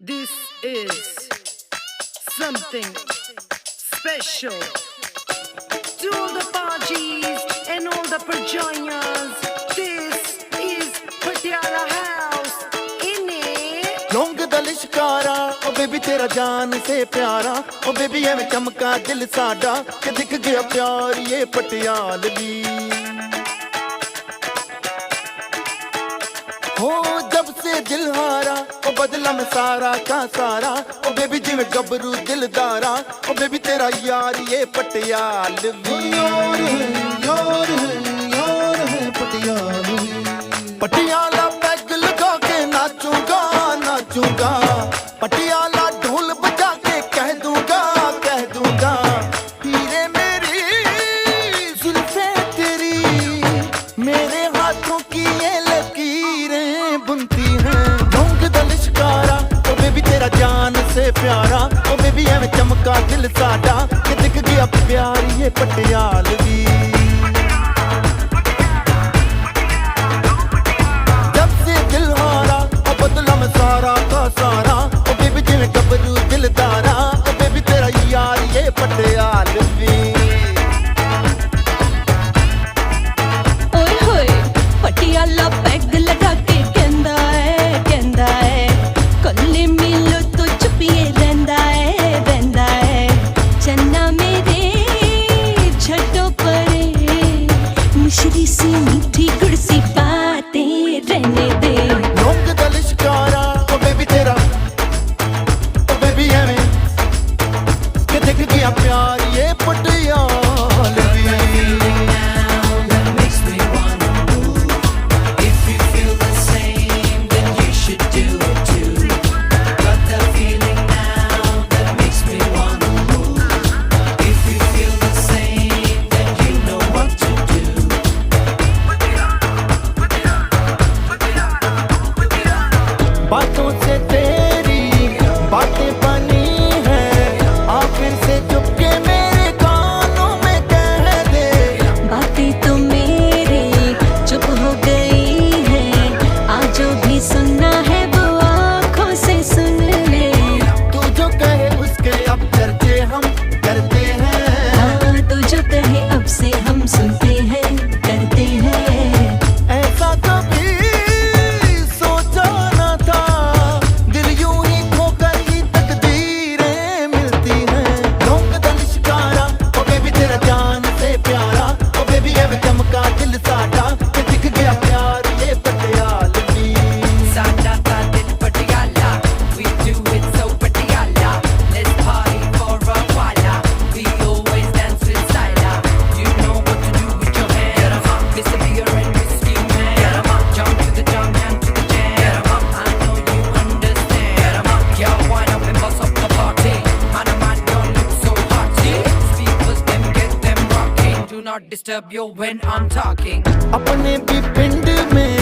This is something special to all the parties and all the Parjoyas. This is Patiala House in it. लौंग दा लिशकारा ओ baby तेरा जान से प्यारा ओ baby एवें चमका दिल साडा कि दिख गया प्यार ये पटियालवी हो जब से दिल हारा ओ बदला में सारा का सारा ओ बेबी जिवें गबरू दिलदारा ओ बेबी तेरा यार ये पटियालवी यार है पटियालवी पटियाला पैग लगा के नाचूंगा नाचूंगा पटियाला ढोल बजा के कह दूंगा हीरे मेरी जुल्फे तेरी मेरे हाथों की ये लकीरें बुनती हैं लौंग दा लिशकारा ओ बेबी तेरा जान से प्यारा ओ बेबी एवें चमका दिल साडा कि दिख गया प्यार ये पटियालवी सारा का सारा ओ बेबी जिवें गबरू दिलदारा ओ बेबी तेरा यार ये पटियालवी ओए होए पटियाला पैग लगा के कहंदा है कल्ले मिलो तो चुपिए रहंदा है चन्ना मेरे छटो परे मिश्री सी मीठी गुड़ सी बातें रहने दे लौंग दा लिशकारा ओ बेबी तेरा ओ बेबी एवें कि दिख गया प्यार ये पटियालवी बातों से तेरी बातें बनी है आखिर से चुपके मेरे कानों में कह दे बातें तो मेरी चुप हो गई है आज जो भी सुनना है वो आँखों से सुन ले तू जो कहे उसके अब चर्चे हम करते हैं हाँ तू जो कहे अब से हम सुनते हैं करते हैं ऐसा कभी सोचा न था दिल यूं ही खोकर ही तकदीरें मिलती हैं लौंग दा लिशकारा ओ बेबी तेरा जान से प्यारा ओ बेबी एवें चमका दिल साडा कि दिख गया प्यार ये Patialvi Sada ta dil Patiala, we do it so Patiala. Let's party for a while. We always dance with style. You know what to do with your hands. Get 'em up, Mr. Beer and Whiskey Man. Get 'em up, jump to the jam and to the jam. Get 'em up, I know you understand. Get 'em up, girl, wind up and bust up the party. Man, don't look so haughty. Speakers, them get them rocking. Do not disturb you when I'm talking. अपने भी पिंड में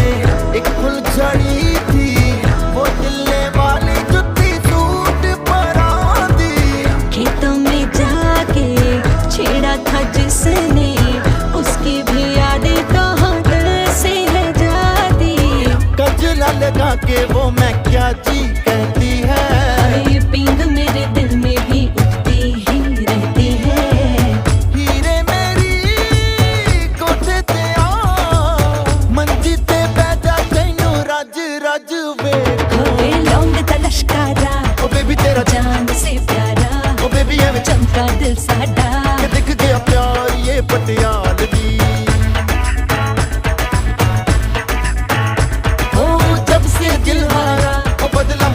एक फुलझड़ी थी वो दिलने वाली जुत्ती सूट परा दी खेतों में जाके छेड़ा था जिसने उसकी भी यादें तो हाथ से है जाती गजला लगा के वो मैं क्या जी कहती है ये पींग मेरे दिल में भी उठती ही रहती है हीरे मेरी कोठे ते आ मंजी ते बैठा तैनू रज रज वे होए लौंग दा लश्कारा ओ बेबी तेरा जान से प्यारा ओ बेबी एवें चमका दिल साडा कि दिख गया प्यार ये पटियालवी ओ जब से दिल हारा ओ बदला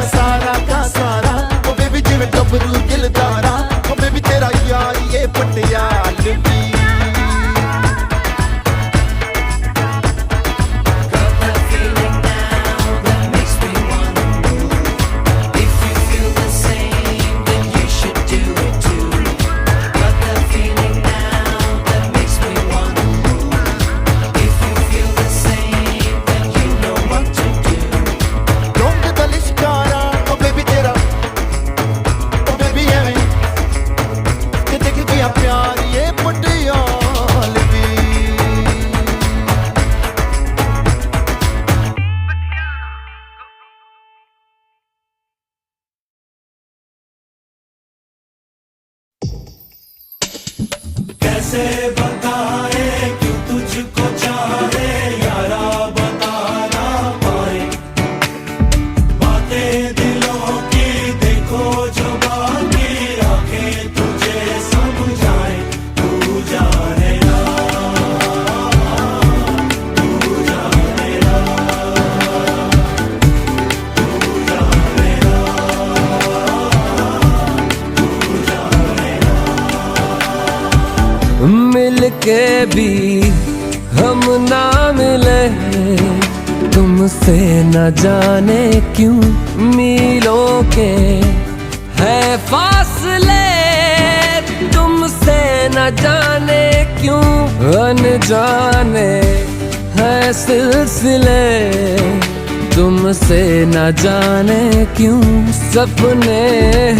के भी हम ना मिले, तुमसे न जाने क्यों मीलों के है फासले, तुमसे न जाने क्यों अनजाने है सिलसिले, तुमसे न जाने क्यों सपने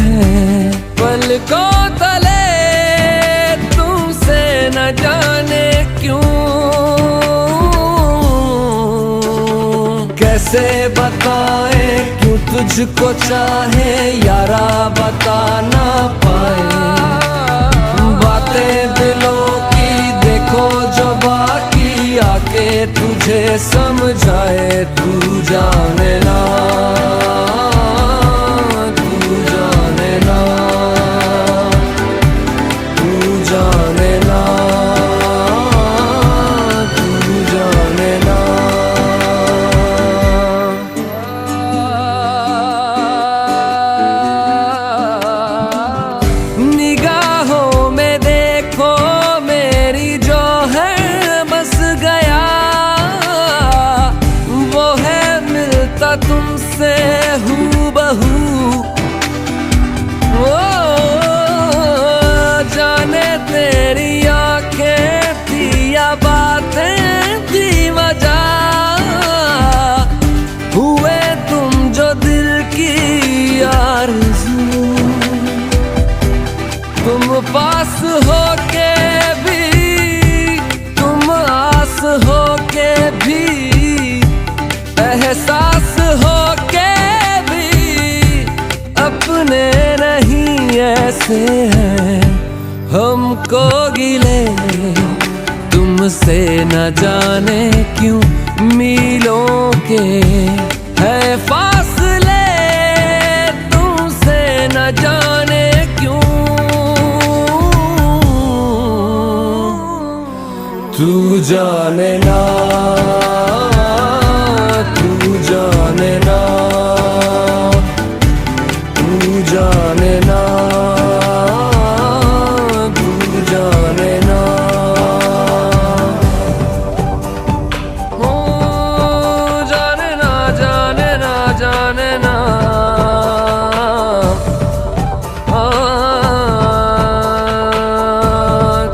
हैं पलकों तले, तुमसे न जाने क्यों। कैसे बताए क्यों तुझको चाहे यारा, बता ना पाए बातें दिलों की, देखो जो बाकी आके तुझे समझाए। तू जाने ना, तू जाने ना, तू जाने ना, तू जाने ना। निगाहों में देखो मेरी जो है बस गया, वो है मिलता तुमसे हूबहू। ओ जाने तेरी आंखें थी या बातें थी वजह, हुए तुम जो दिल की आरज़ू, तुम पास होके भी, तुम आस होके भी, एहसास होके भी अपने नहीं ऐसे हैं हमको गिले, तुमसे न जाने क्यों मीलों के है फासले, तुमसे न जाने क्यों। तू जाने ना, तू जाने ना, तू जाने ना, तू जाने ना। ओ जाने ना, जाने ना, जाने ना।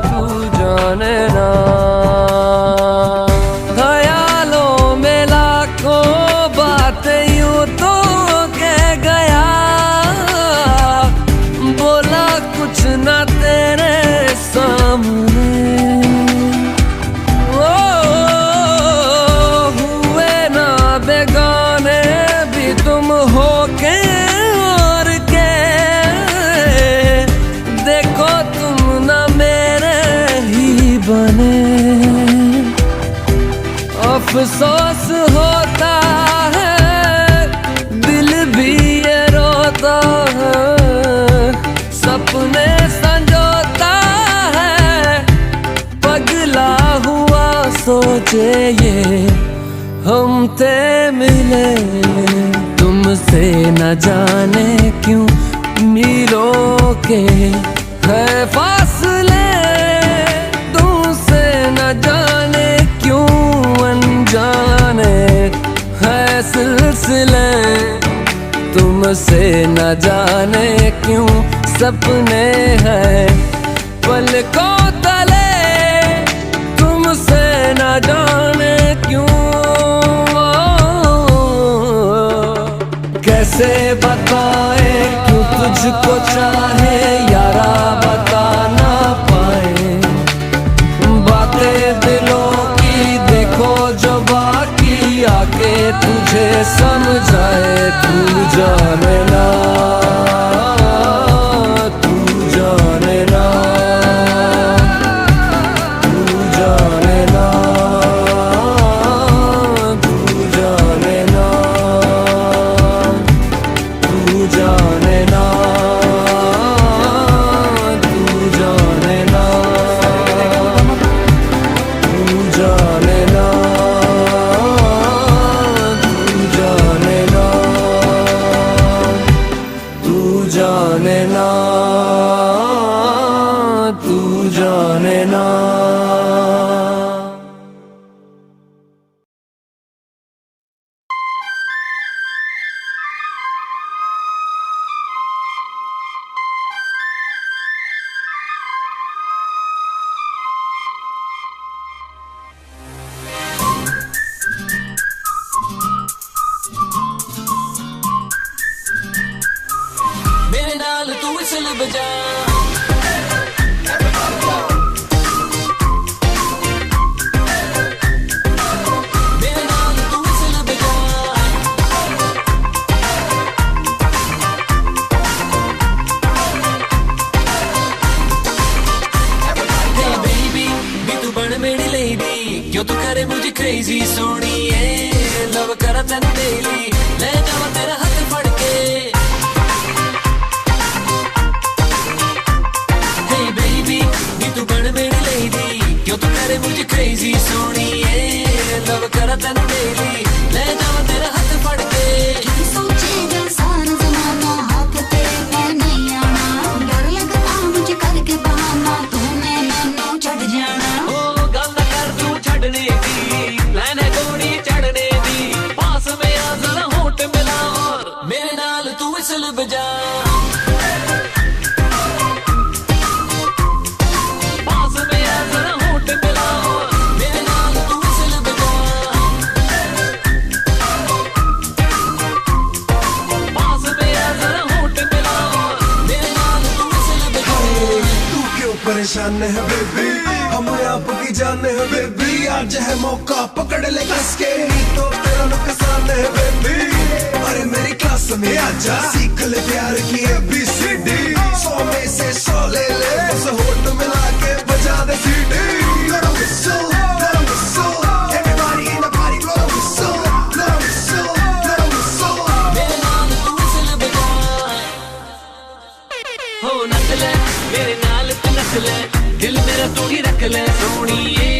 तू जाने ना। ख्यालों में लाखों बातें यूं तो कह गया, बोला कुछ ना तेरे सामने। ओ हुए ना बेगाने भी तुम हो के और के, देखो तुम ना मेरे ही बने। अफसोस होता है दिल भी ये रोता है, सपने संजोता है पगला हुआ सोचे ये हम ते मिले, तुमसे न जाने क्यों मीलों के है फासले, तुमसे न जाने क्यों अनजाने है सिलसिले, तुमसे न जाने क्यों सपने हैं पलकों तले, तुमसे न जाने क्यों। कैसे बताए क्यों तुझको चाहे यारा, बता ना पाए बातें दिलों की, देखो जो बाकी आके तुझे समझाए। तू जाने ना, तू जाने ना, तू जाने ना, तू जाने ना, तू जाने ना, तू जाने ना, तू जाने ना, तू जाने ना। whistle बजा मेरे नाल तू whistle बजा Hey baby भी तू बन मेरी lady क्यों तू करे मुझे crazy सोनिए लव करा तैनू daily ले जावा तेरा हाथ फड़ के Hey baby भी तू बन मेरी lady क्यों तू करे मुझे crazy सोनिए लव करा तैनू daily ले जावा तेरा हाथ फड़ के सोचेगा सारा जमाना हाथ तेरे में नहीं आना डर लगता मुझे करके बहाना तूने मैनू छड़ जाना ओ गल ना कर तू छड़ने दी प्लान है गोली चढ़ने दी पास में आ जरा होठ मिला और मेरे नाल तू whistle बजा पास में आ जरा होठ मिला और मेरे नाल तू whistle बजा पास में आ जरा होठ मिला और मेरे नाल तू whistle बजा तू क्यों परेशान है बेबी हमें आपकी जान है बेबी आज है मौका पकड़ ले कस के तो तेरा नुकसान है बेबी अरे मेरी क्लास में आजा सीख ले प्यार की ABCD 100 में से 100 ले ले बस होठ मिला के बजा दे सीटी blow the whistle everybody in the party blow the whistle मेरे नाल तू whistle बजा हो नच ले मेरे नाल तू नच ले दिल मेरा तू ही रख ले सोनिए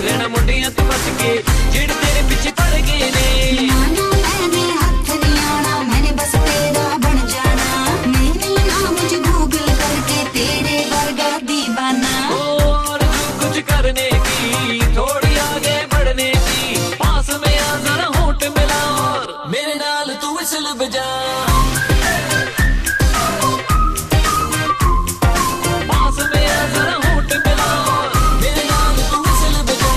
रहना मुंडियां तू बच के जेड़ तेरे पीछे पड़ गए ने माना मैंने हाथ नहीं आना मैंने बस तेरा बन जाना नहीं मिलना मुझे गूगल करके तेरे वर्गा दीवाना और तू कुछ करने की थोड़ी आगे बढ़ने की पास में आ जरा होठ मिला और मेरे नाल तू whistle बजा पास में आ जरा होठ मिला और मेरे नाल तू whistle बजा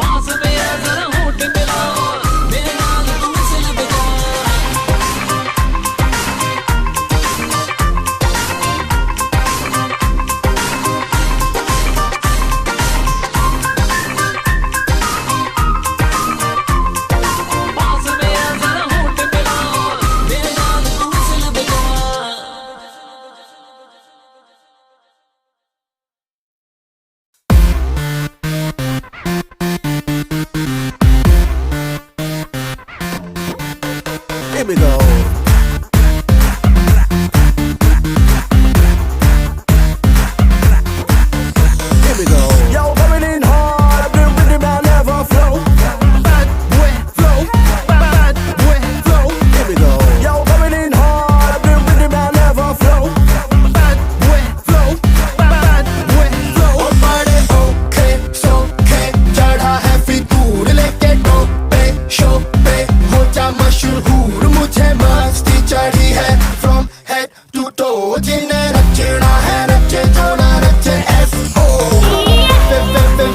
पास में आ जरा होठ मिला और मेरे नाल तू whistle बजा पास में आ जरा होठ मिला और मेरे नाल तू whistle बजा Here we go. Here we go. Yo, coming in hard, I've been with him, I'll never flow. Bad boy flow, bad boy flow. Here we go. Yo, coming in hard, I've been with him, I'll never flow. Bad boy flow, bad boy flow. Oh, bade okay, so okay, चढ़ा है फितूर लेके Tope show पे हो जा मशहूर मुझे मस्ती चढ़ी है from head to toe जिन्हें नचना है नचे जो ना नचे S.O.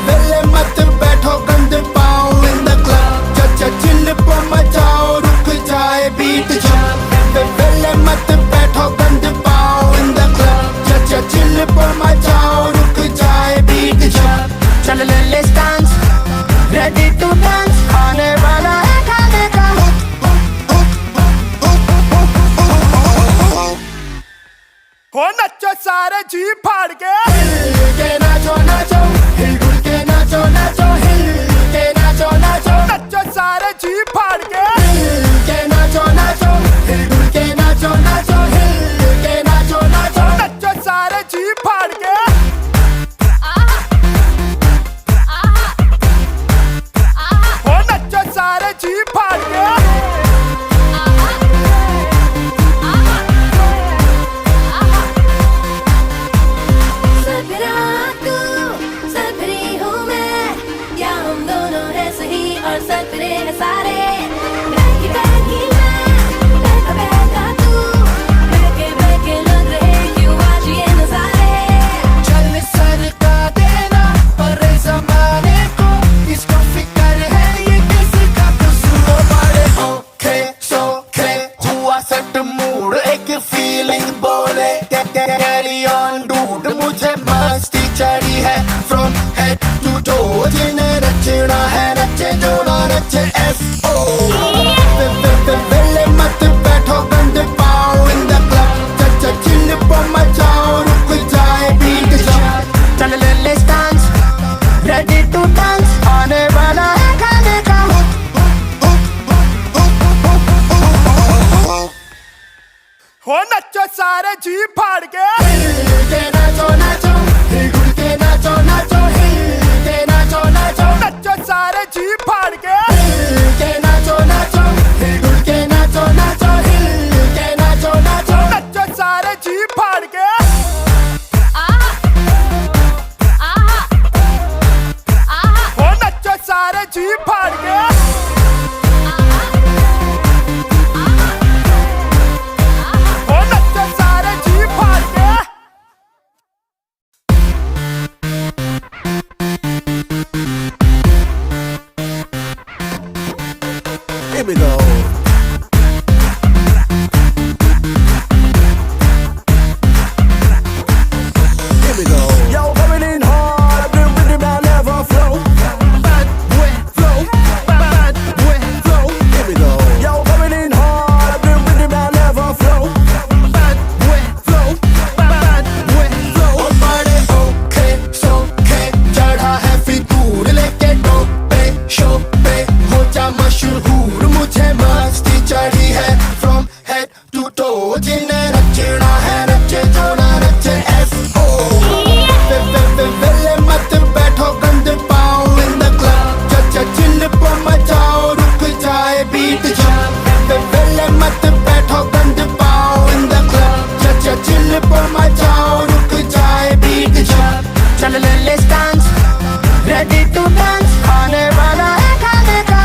वेले मत बैठो गंद पाओ in the club चचा चिल पर मचाओ रुक जाए बीट जब वेले मत बैठो गंद पाओ in the club चचा चिल पर मचाओ रुक जाए बीट जब चल let's dance ready to dance आने वाला है खाने का हो नचो सारे जी फाड़ के हिल के नाचो नाचो हिल डुल के नाचो नाचो हिल के नाचो नाचो नचो सारे जी फाड़ के हिल के नाचो नाचो हिल डुल के नाचो नाचो हिल के नाचो नाचो नचो सारे जी फाड़ के हो नचो सारे जी फाड़ के सफरा तू सफरी हूँ मैं या हम दोनों है सही और सफरे है सारे बैठी बैठी मैं बैठा बैठा तू बहके बहके लग रहे क्यों आज ये नजारे चल सरका देना पर जमाने को इसको फिक्र है ये किसका कसूर बड़े ओके सो खे नचे S.O. वेले मत बैठो गंदे पाओ in the club. चा चिल पर मचाओ रुक जाए beat jump. चल ले dance, ready to dance. आने वाला है खाने का हो नचो सारे जी फाड़ के नाचो नाचो हिल गुल के नाचो नाचो हिल के नाचो नाचो नचो सारे जी फाड़ के नाचो नाचो हिल गुल के नाचो नाचो हिल के नाचो नाचो नचो सारे जी फाड़ के हो नचो सारे जी फाड़ के Here we go. Here we go. Yo, coming in hard, I've been with the never flow. Bad boy flow, bad boy flow. Here we go. Yo, coming in hard, I've been with the never flow. Bad boy flow, bad boy flow. Oh, bade okay, so okay. चढ़ा है फितूर लेके टोपे शोपे हो जा मशहूर मुझे मस्ती चढ़ी है from head to toe जिन्हें नचना है नचे जो ना नचे S.O. वेले मत बैठो गंदे पाओ in the club. चा चिल पर मचाओ रुक जाए beat jump. वेले मत बैठो गंदे पाओ in the club. चा चिल पर मचाओ रुक जाए beat jump. चल ले dance, ready to dance. आने वाला है खाने का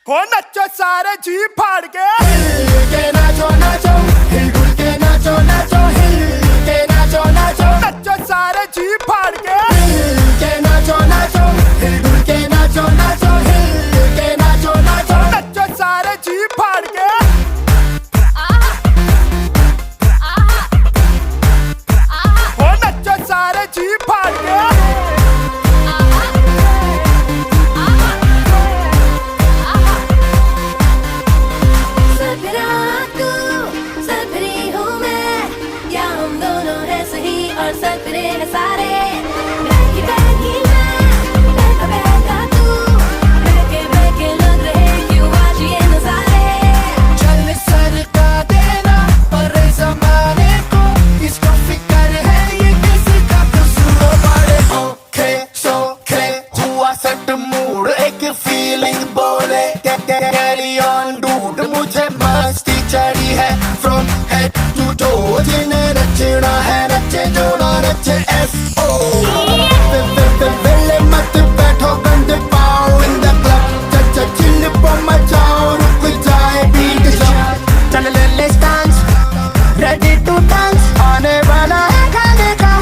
हो नचो सारे जी फाड़ के नाचो नाचो हिल गुल के नाचो नाचो हिल के नाचो नाचो नचो सारे जी फाड़ के नाचो नाचो हिल गुल के नाचो नाचो हिल के नाचो नाचो नचो सारे जी फाड़ के हो नचो सारे जी फाड़ के सफरा तू सफरी हूँ मैं या हम दोनों हैं सही और सफरे हैं सारे बैठी मैं बैठा तू बहके लग रहे क्यों आज ये नजारे चल सरका देना पर ज़माने को इसको फिक्र है ये किसका कसूर बड़े ओके सोके हुआ सट मूड एक फीलिंग बोले कैरी ऑन डूड मुझे मस्ती चढ़ी है from head to toe जिन्हें नचना है नचे जो ना नचे S.O. वेले मत बैठो गंदे पाओ in the club. चा चिल पर मचाओ रुक जाए beat jump. चल ले dance, ready to dance. आने वाला है खाने का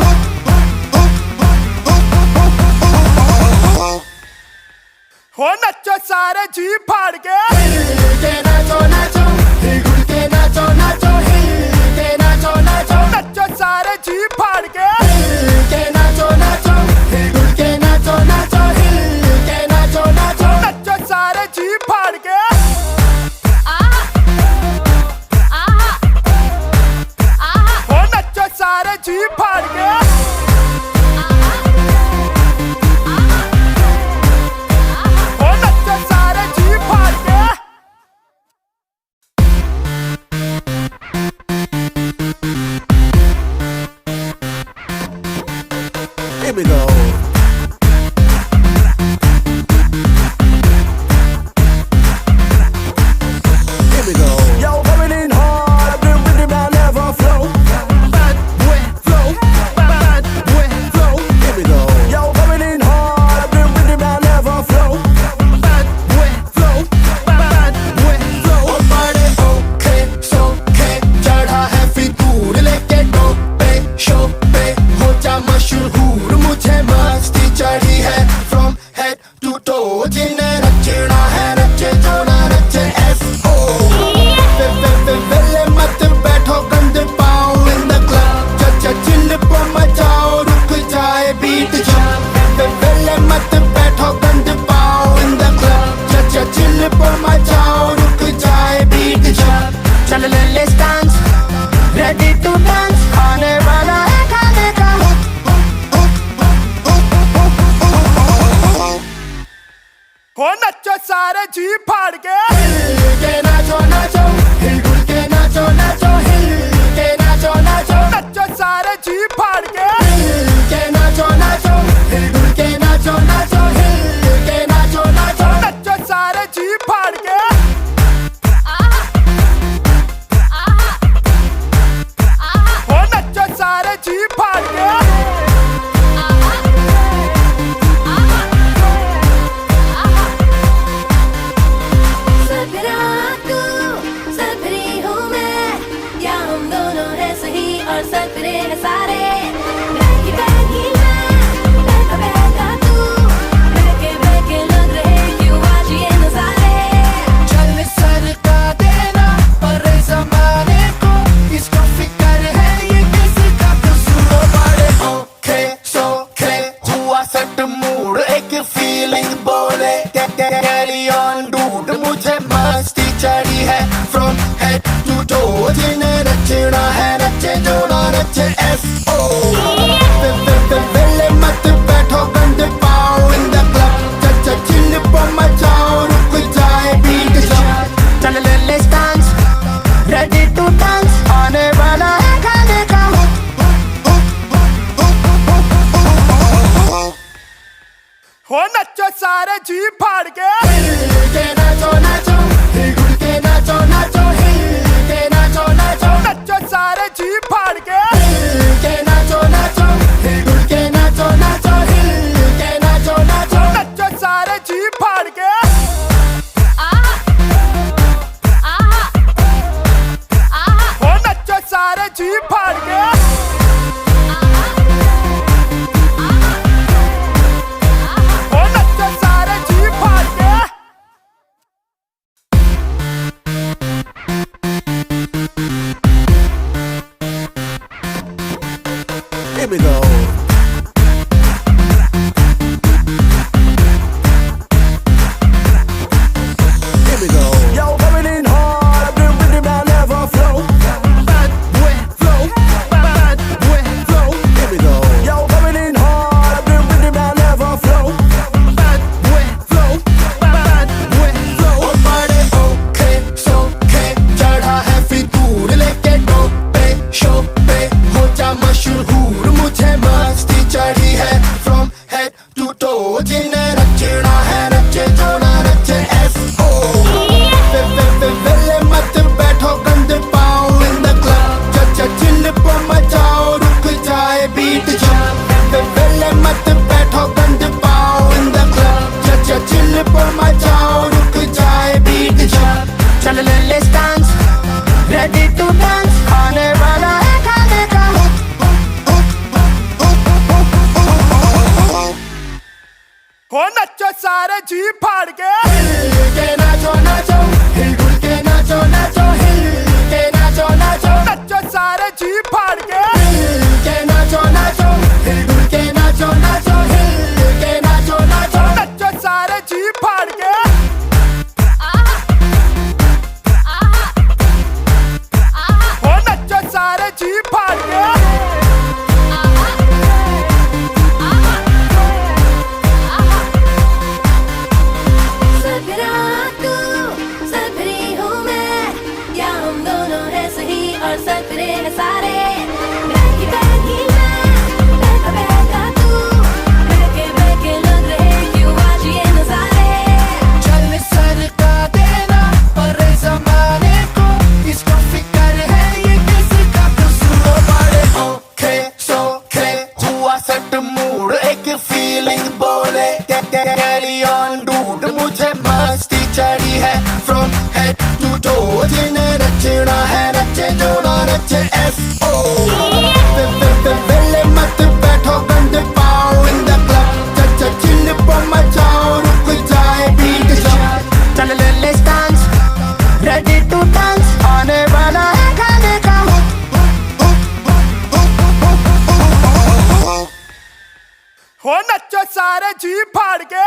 हो नचो सारे जी फाड़ के नाचो नाचो हिल गुल के नाचो नाचो हिल के नाचो नाचो नचो सारे जी फाड़ के नाचो नाचो हिल गुल के नाचो नाचो हिल के नाचो नाचो नचो सारे जी फाड़ के हो नचो सारे जी फाड़ के हो नचो सारे जी फाड़ के Here we go. Here we go. Yo, coming in hard, I've been with the never flow. Bad boy flow, bad boy flow. Here we go. Yo, coming in hard, I've been with the never flow. Bad boy flow, bad boy flow. Oh, bade okay, so okay. चढ़ा है फितूर लेके टोपे शोपे हो जा मशहूर मुझे मस्त नचो सारे जी फाड़ के के नाचो नाचो हिल के नाचो नाचो हिल के नाचो नाचो नचो सारे जी फाड़ के नाचो नाचो हिल के नाचो नाचो हिल के नाचो नाचो नचो सारे जी फाड़ के ओ नचो सारे जी फाड़ के सब रात तू सफरी हूँ मैं या हम दोनों हैं सही और सफरे हैं सारे बैठी बैठी मैं बैठा तू बहके लग रहे क्यों आज ये नजारे चल सरका देना पर जमाने को इसको फिक्र है ये किसका कसूर बड़े ओके सोके हुआ सट मूड एक फीलिंग बोले कैरी ऑन डूड मुझे मस्ती चढ़ी है फ्रॉम हेड टू टो जिन्हें नचना है नचे जो ना नचे एफ ओ पहले मत बैठो गंदे पाओ इन द क्लब चिल पर मचाओ रुक जाए बीट चल ले डांस रेडी टू डांस आने वाला है खाने का ओ नचो सारे जी फाड़ के नाचो नाचो हिल के नाचो नाचो हिल के नाचो नाचो नचो सारे जी फाड़ के नाचो नाचो हिल के नाचो नाचो हिल के नाचो नाचो नचो सारे जी फाड़ के ओ नचो सारे जी फाड़ के ओ नचो सारे जी फाड़ के Here we go. Here we go. Yo, coming in hard, I've been with him, I'll never flow. Bad boy flow, bad boy flow. Here we go. Yo, coming in hard, I've been with him, I'll never flow. Bad boy flow, bad boy flow. और बड़े okay सोके चढ़ा है फितूर लेके Tope show पे हो जा मशहूर मुझे मस्ती चढ़ी है फ्रॉम हेड टू टो जिन्हें नचना है नचे जो ना नचे एफ ओ पहले मत बैठो गंदे पाओ इन द क्लब चिल पर मचाओ रुक जाए बीट पहले मत बैठो गंदे पाओ इन द क्लब चिल पर मचाओ रुक जाए बीट चल ले डांस रेडी टू डांस आने वाला है खाने का ओ नचो सारे जी फाड़ के नाचो नाचो हिल के नाचो नाचो हिल के नाचो नाचो नचो सारे जी फाड़ के नाचो नाचो हिल के नाचो नाचो हिल के नाचो नाचो नचो सारे जी फाड़ के ओ नचो सारे जी फाड़ के सब रात तू सफरी हूँ मैं या हम दोनों हैं सही और सफरे हैं सारे बैठी बैठी मैं बैठा तू बहके लग रहे क्यों आज ये नजारे चल सरका देना पर जमाने को इसको फिक्र है ये किसका कसूर बड़े ओके सोके हुआ सट मूड एक फीलिंग बोले कैरी ऑन डूड मुझे मस्ती चढ़ी है फ्रॉम हेड टू टो जिन्हें नचना है नचे जो ना नचे एफ ओ पहले मत बैठो गंदे पाओ इन द क्लब चिल पर मचाओ रुक जाए बीट चल ले डांस रेडी टू डांस आने वाला है खाने का ओ नचो सारे जी फाड़ के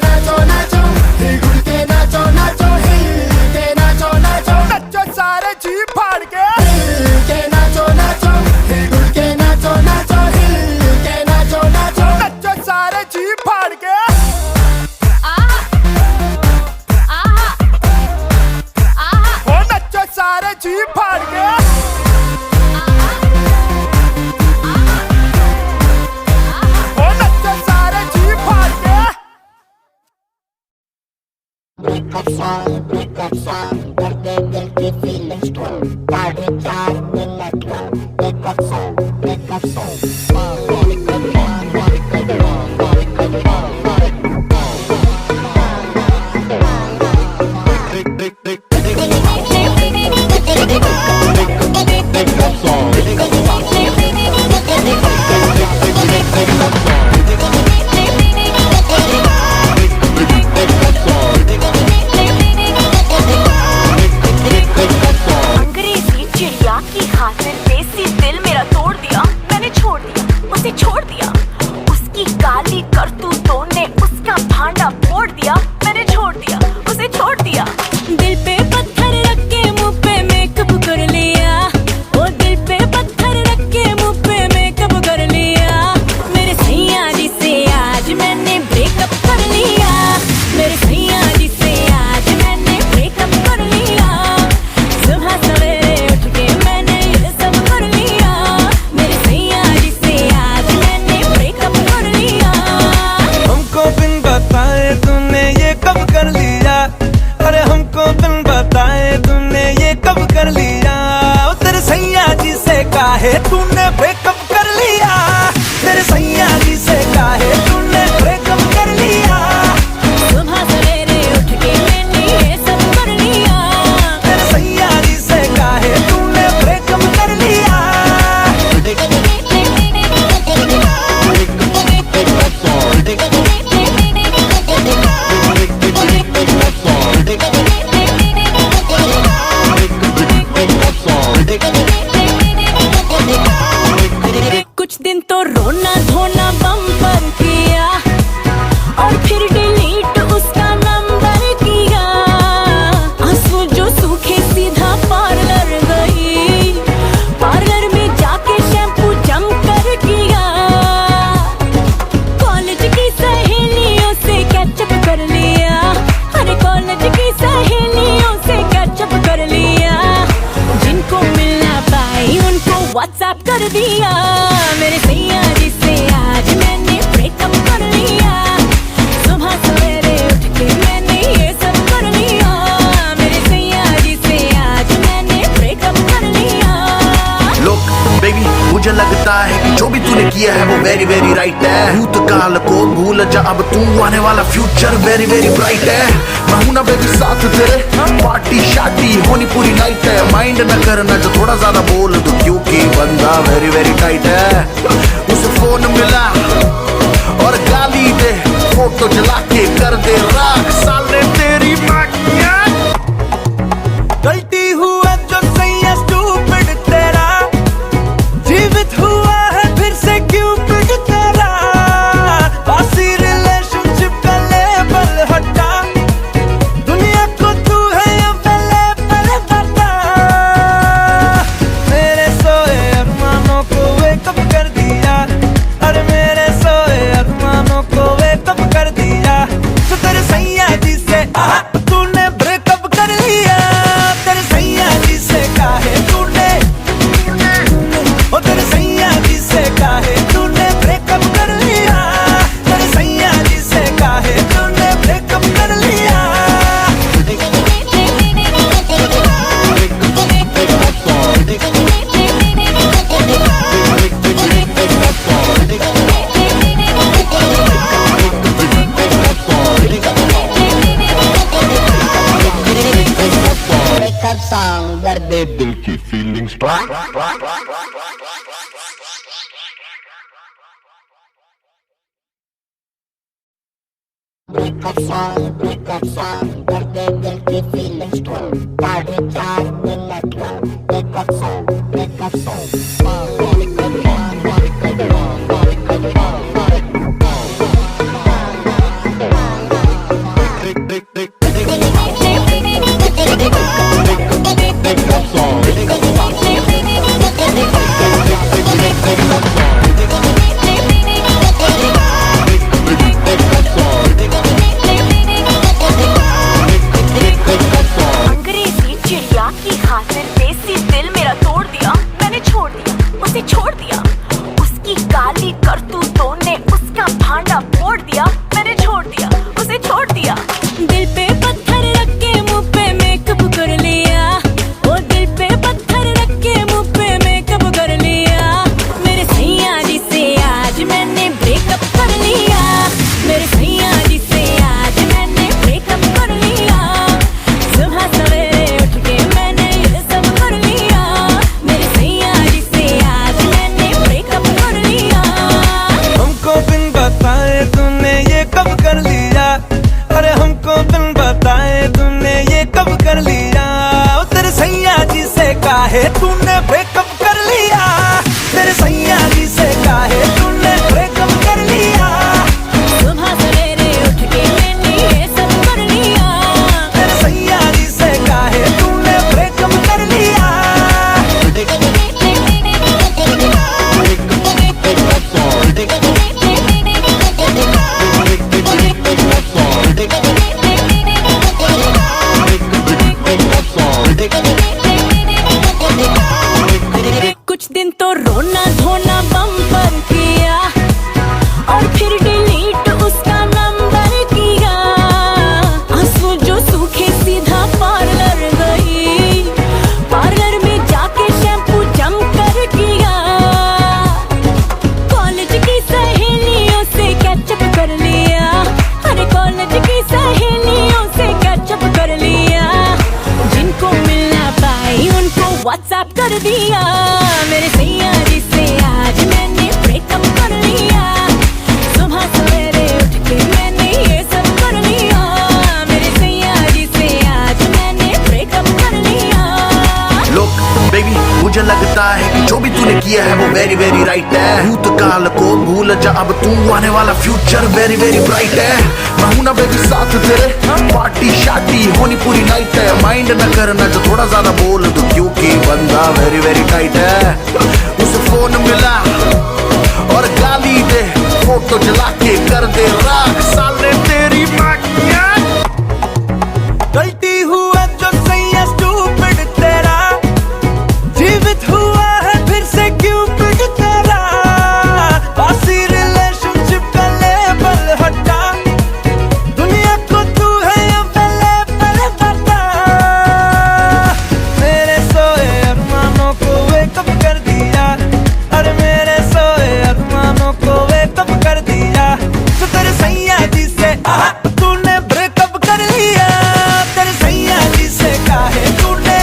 नाचो नाचो हिल के नाचो नाचो हिल के नाचो नाचो नचो सारे जी फाड़ के नाचो नाचो हिल के नाचो नाचो हिल के नाचो नाचो नचो सारे जी फाड़ के अंग्रेजी चिड़िया की खातिर देसी दिल मेरा तोड़ दिया, मैंने छोड़ दिया, उसे छोड़ दिया। उसकी काली करतूतों ने उसका भांडा फोड़ दिया, मैंने छोड़ दिया, उसे छोड़ दिया। दिल पे पत्थर रख के मुंह पे मेकअप कर लिया, ओ दिल पे पत्थर रख के मुंह पे मेकअप कर लिया। मेरे सैया जी से आज मैंने ब्रेकअप कर लिया, मेरे सैया जी से आज मैंने ब्रेकअप कर लिया। सुबह सवेरे उठ के मैंने ये सब कर लिया, मेरे सैया जी से आज मैंने ब्रेकअप कर लिया। हमको बिन बताए तूने ये कब कर लिया, अरे हमको बिन बताए तूने ये कब कर लिया। ओ तेरे सैया जी से काहे तूने ब्रेकअप कर लिया, तेरे सैया जी से काहे तूने ब्रेकअप कर लिया। सुबह सवेरे उठ के मैंने ये सब कर लिया, तेरे सैया जी से काहे तूने ब्रेकअप कर लिया। कुछ दिन तो रोना धोना बम्पर किया और फिर डिलीट उसका नंबर किया। आंसू जो सूखे सीधा पार्लर गई, पार्लर में जाके शैम्पू जम कर किया। कॉलेज की सहेलियों से कैचअप कर लिया, अरे कॉलेज की सहेलियों से कैचअप कर लिया। जिनको मिलना पाई उनको व्हाट्सएप कर दिया, मेरे सैया जी से आज मैंने ब्रेकअप कर लिया। सुबह सवेरे उठ के मैंने ये सब कर लिया, मेरे सैया जी से आज मैंने ब्रेकअप कर लिया। लोग बेबी मुझे लगता है कि जो भी तूने किया है वो वेरी वेरी राइट है। भूतकाल को भूल जा, अब तू आने वाला फ्यूचर वेरी वेरी ब्राइट है। मैं हूं ना बेबी साथ तेरे, पार्टी शादी होनी पूरी नाइट है। माइंड न करना जो थोड़ा ज्यादा बोल दो, क्योंकि बंदा वेरी वेरी टाइट है। उसे फोन मिला और गाली दे, फोटो जला के कर दे राख साले तेरी माँ की। गलती हुआ जो सैया स्टूपिड तेरा, जीवित हुआ है फिर से क्यूपिड तेरा। बासी रिलेशनशिप का लेबल हटा, दुनिया को तू है अवेलेबल बता। मेरे सोए अरमानों को वेकअप कर दिया, अरे मेरे सोए अरमानों को वेकअप कर दिया। तो तेरे सैया जी से तूने ब्रेकअप कर लिया, तेरे सैया जी से काहे तूने, ओ तेरे सैया जी से काहे तूने ब्रेकअप कर लिया, तेरे सैया जी से काहे तूने ब्रेकअप कर लिया। ब्रेकअप सॉन्ग दर्द दिल की फीलिंग्स। ब्रेकअप सॉन्ग दर्द दिल की फीलिंग्स। 4.5 मिनट का ब्रेकअप सॉन्ग। अंग्रेजी चिड़िया की खातिर देसी दिल मेरा तोड़ दिया, मैंने छोड़ दिया, उसे छोड़ दिया। उसकी काली करतूतों ने उसका भांडा फोड़ दिया, मैंने छोड़ दिया, उसे छोड़ दिया। दिल पे पत्थर रख के किया है वो वेरी वेरी राइट है। भूतकाल को भूल जा अब तू, आने वाला फ्यूचर वेरी वेरी ब्राइट है। मैं हूं ना बेबी साथ तेरे, पार्टी शादी होनी पूरी नाइट है। माइंड न करना जो थोड़ा ज्यादा बोल दो, क्योंकि बंदा वेरी वेरी टाइट है। उसे फोन मिला और गाली दे, फोटो जला के कर दे राख साले तेरी माकिया। गलती हुआ जो सही स्टूपिड तेरा, जीवित हुआ है फिर से क्यूपिड तेरा। बासी रिलेशनशिप का लेबल हटा, दुनिया को तू है अवेलेबल बता। मेरे सोए अरमानों को वेकअप कर दिया, अरे मेरे सोए अरमानों को वेकअप कर दिया। तो तेरे सैया जी से तूने ब्रेकअप कर लिया, तेरे सैया जी से काहे तूने,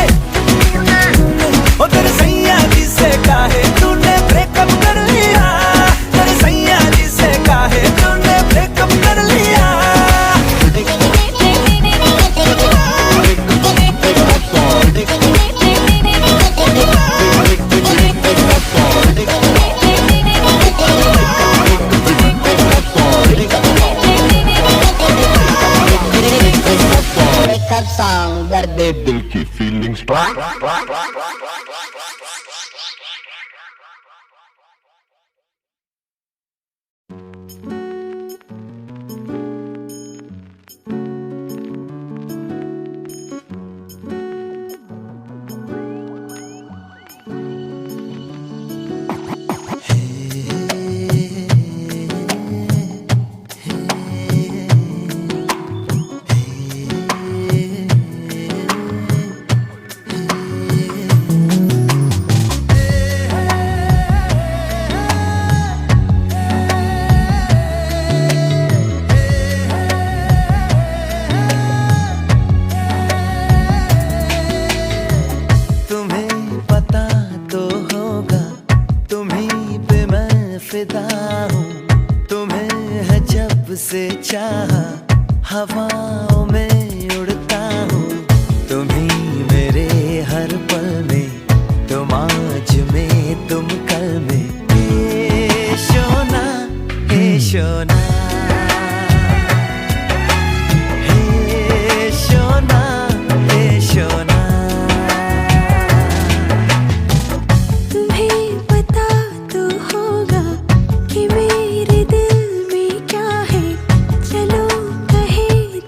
ओ तेरे सैया जी से काहे तूने ब्रेकअप कर लिया, तेरे सैया जी से काहे तूने ब्रेकअप कर लिया। से चाहा हवाओं में उड़ता हूँ, तुम ही मेरे हर पल में, तुम आज में तुम कल में। हे शोना, हे शोना, हे शोना, हे शोना। तुम्हें पता तो होगा कि मेरे दिल में क्या है, चलो कह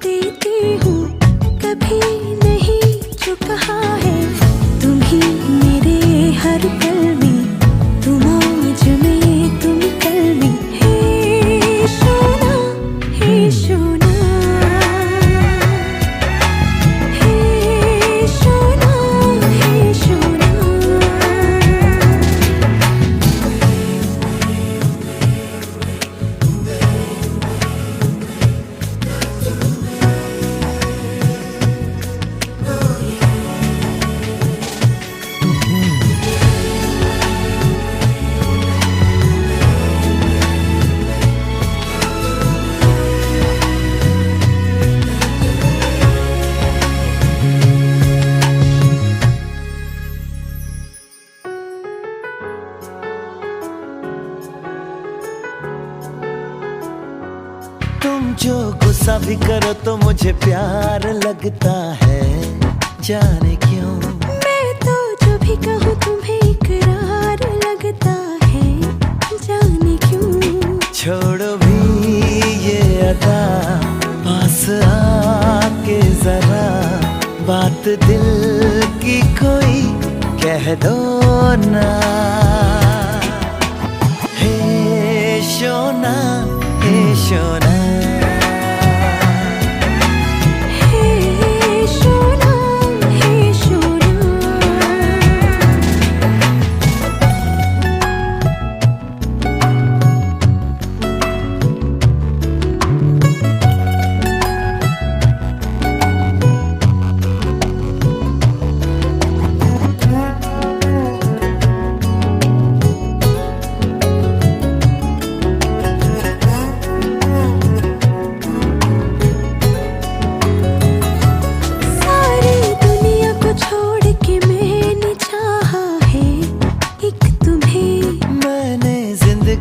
देती हूँ, कभी नहीं जो कहा है। तुम ही मेरे हर पल में, तुम आज में तुम कल में। हे सोना, हे सोना, हे सोना, हे सोना। तुम जो गुस्सा भी करो तो मुझे प्यार लगता है, जाने क्यों। मैं तो जो भी कहूँ तुम्हें इकरार लगता है, जाने क्यों। छोड़ो भी ये अदा, पास आके जरा बात दिल की कोई कह दो ना। हे शोना, हे शोना, हे सोना, हे सोना।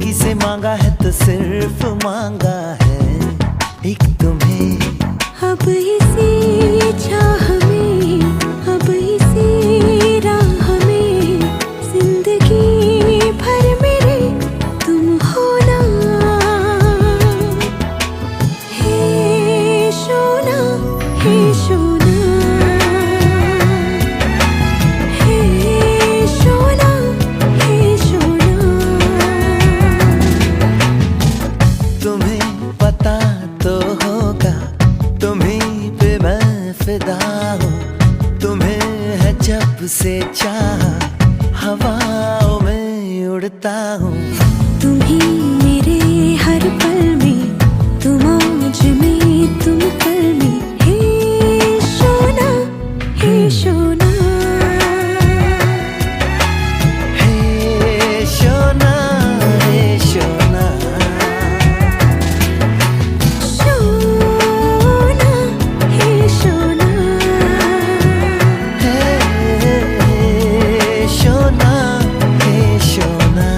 जिंदगी से मांगा है तो सिर्फ मांगा है एक तुम्हें। अब इसी चाह में, अब इसी राह में, जिंदगी भर मेरे तुम होना। हे सोना, हे सोना, हे सोना, हे सोना। तुम्हें पता तो होगा, तुम्हीं पे मैं फिदा हूँ। तुम्हें है जब से चाहा, हवाओं में उड़ता हूँ। तुम ही मेरे हर पल में, तुम आज में, तुम कल में। हे सोना, हे सोना, हे सोना, हे सोना, सोना, हे सोना। हे सोना, हे सोना।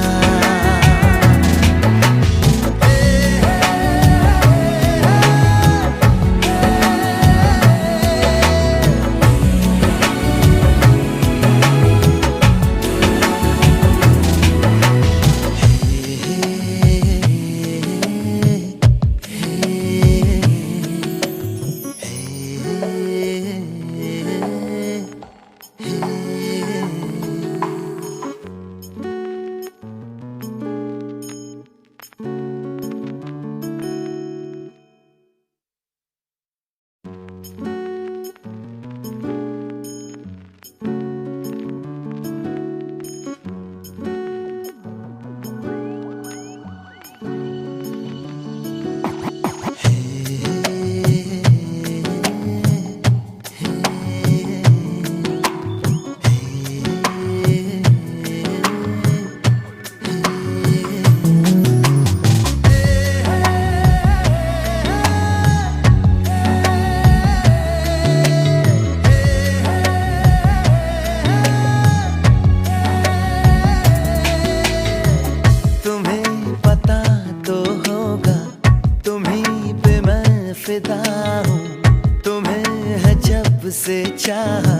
तुम्हें पता तो होगा, तुम्हीं पे मैं फिदा हूँ। तुम्हें है जब से चाहा,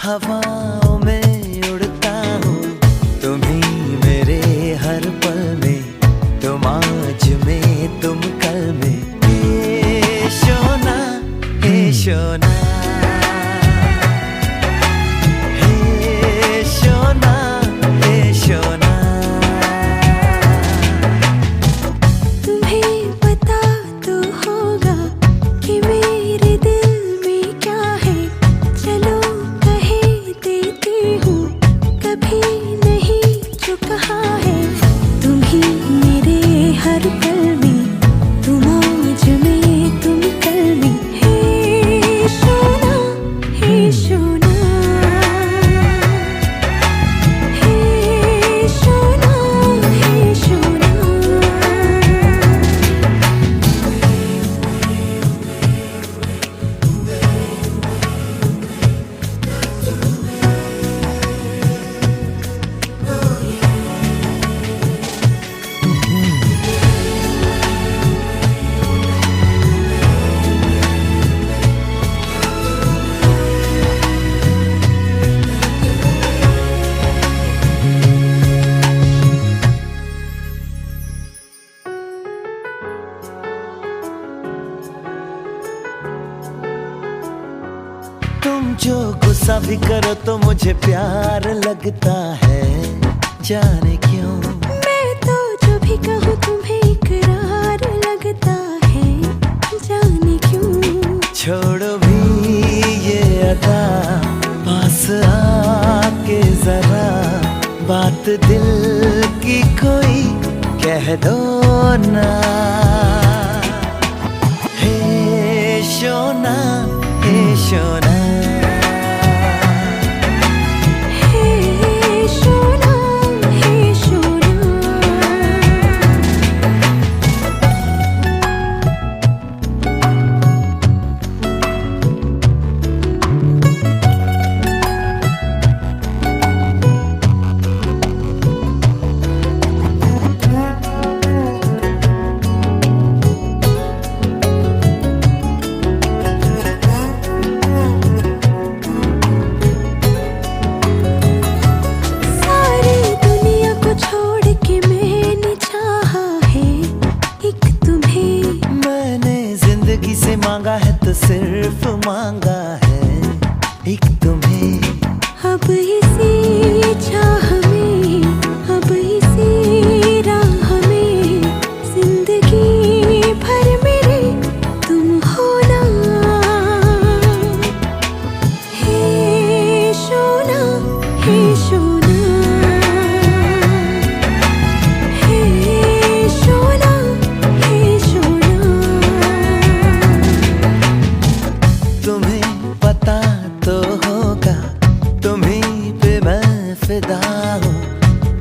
हवाओं में उड़ता हूँ। तुम्हीं मेरे हर पल में, तुम आज में, तुम कल में। हे सोना, हे सोना, हे सोना, हे सोना। तुम्हें पता तो होगा कि मेरे दिल में क्या है। चलो कहे देती हूँ, कभी नहीं जो कहा है। तुम ही मेरे हर पल में, तुम आज में, तुम कल में। हे सोना, हे सोना, हे सोना, हे सोना। तुम जो गुस्सा भी करो तो मुझे प्यार लगता है, जाने क्यों। मैं तो जो भी कहूँ तुम्हें इकरार लगता है, जाने क्यों। छोड़ो भी ये अदा, पास आके जरा बात दिल की कोई कह दो ना। हे सोना, हे सोना, हे सोना, हे सोना। तुमसे सिर्फ मांगा है एक तुम्हें। अब इसी चाह में, अब इसी राह में, जिंदगी भर मेरे तुम होना। हे सोना, हे सोना, हे सोना, हे सोना। तुम्हें पता तो होगा, तुम्हीं पे मैं फिदा हूँ।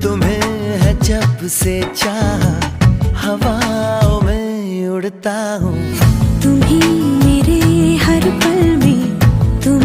तुम्हें है जब से चाह, हवाओं में उड़ता हूँ। तुम ही मेरे हर पल में, तुम